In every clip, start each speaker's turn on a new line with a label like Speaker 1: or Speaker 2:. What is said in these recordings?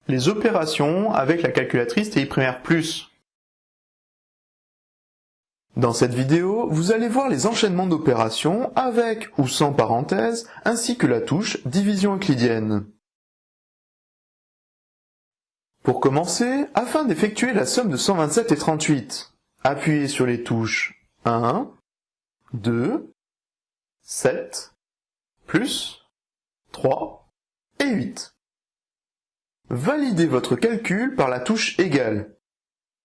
Speaker 1: les opérations avec la calculatrice TI Premiere Plus. Dans cette vidéo, vous allez voir les enchaînements d'opérations avec ou sans parenthèse, ainsi que la touche division euclidienne. Pour commencer, afin d'effectuer la somme de 127 et 38, appuyez sur les touches 1, 2, 7, plus, 3 et 8. Validez votre calcul par la touche égale.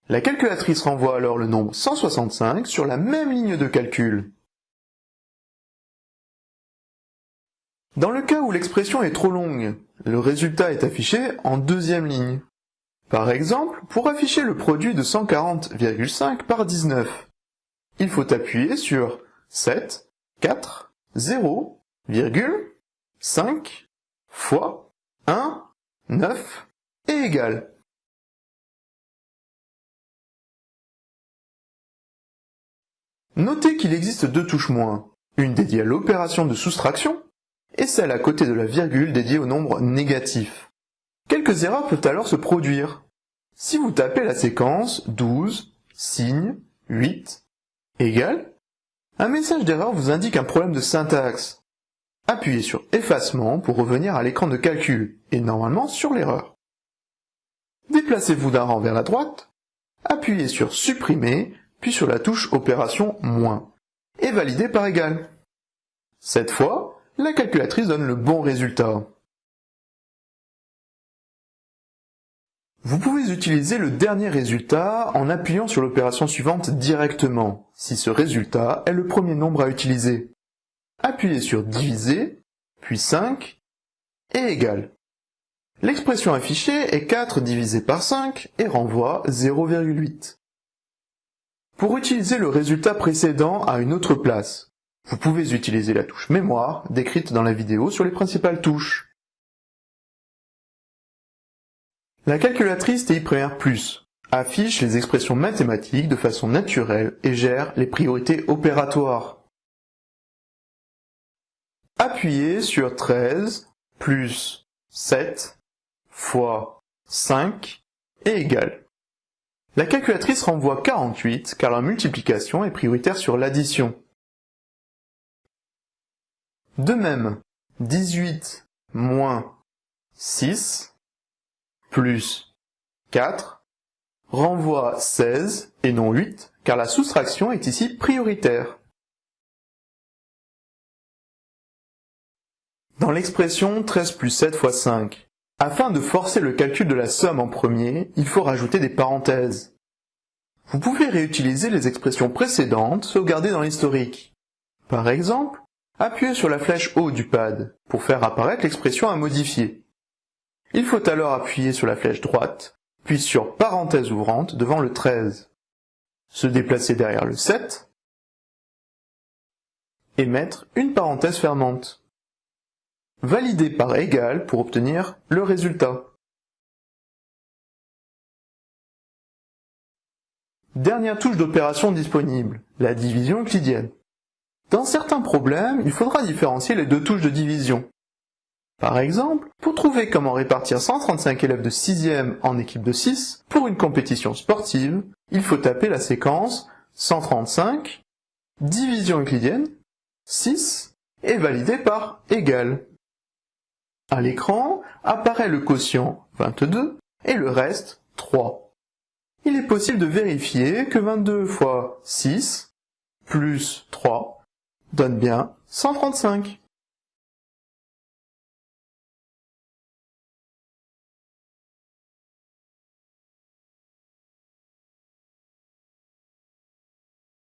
Speaker 1: La calculatrice renvoie alors le nombre 165 sur la même ligne de calcul. Dans le cas où l'expression est trop longue, le résultat est affiché en deuxième ligne. Par exemple, pour afficher le produit de 140,5 par 19, il faut appuyer sur 7, 4, 0, 5 fois 1, 9 et égal. Notez qu'il existe deux touches moins, une dédiée à l'opération de soustraction et celle à côté de la virgule dédiée au nombre négatif. Quelques erreurs peuvent alors se produire. Si vous tapez la séquence 12, signe, 8, égale, un message d'erreur vous indique un problème de syntaxe. Appuyez sur Effacement pour revenir à l'écran de calcul, et normalement sur l'erreur. Déplacez-vous d'un rang vers la droite, appuyez sur Supprimer, puis sur la touche Opération moins, et validez par égal. Cette fois, la calculatrice donne le bon résultat. Vous pouvez utiliser le dernier résultat en appuyant sur l'opération suivante directement, si ce résultat est le premier nombre à utiliser. Appuyez sur Diviser, puis 5, et égal. L'expression affichée est 4 divisé par 5 et renvoie 0,8. Pour utiliser le résultat précédent à une autre place, vous pouvez utiliser la touche Mémoire, décrite dans la vidéo sur les principales touches. La calculatrice TI Premiere Plus affiche les expressions mathématiques de façon naturelle et gère les priorités opératoires. Appuyez sur 13 plus 7 fois 5 et égal. La calculatrice renvoie 48 car la multiplication est prioritaire sur l'addition. De même, 18 moins 6 plus 4 renvoie 16 et non 8 car la soustraction est ici prioritaire. Dans l'expression 13 plus 7 fois 5, afin de forcer le calcul de la somme en premier, il faut rajouter des parenthèses. Vous pouvez réutiliser les expressions précédentes sauvegardées dans l'historique. Par exemple, appuyez sur la flèche haut du pad pour faire apparaître l'expression à modifier. Il faut alors appuyer sur la flèche droite, puis sur parenthèse ouvrante devant le 13. Se déplacer derrière le 7 et mettre une parenthèse fermante. Validez par égal pour obtenir le résultat. Dernière touche d'opération disponible, la division euclidienne. Dans certains problèmes, il faudra différencier les deux touches de division. Par exemple, pour trouver comment répartir 135 élèves de 6e en équipe de 6 pour une compétition sportive, il faut taper la séquence 135, division euclidienne, 6 et valider par égal. À l'écran apparaît le quotient 22 et le reste 3. Il est possible de vérifier que 22 fois 6 plus 3 donne bien 135.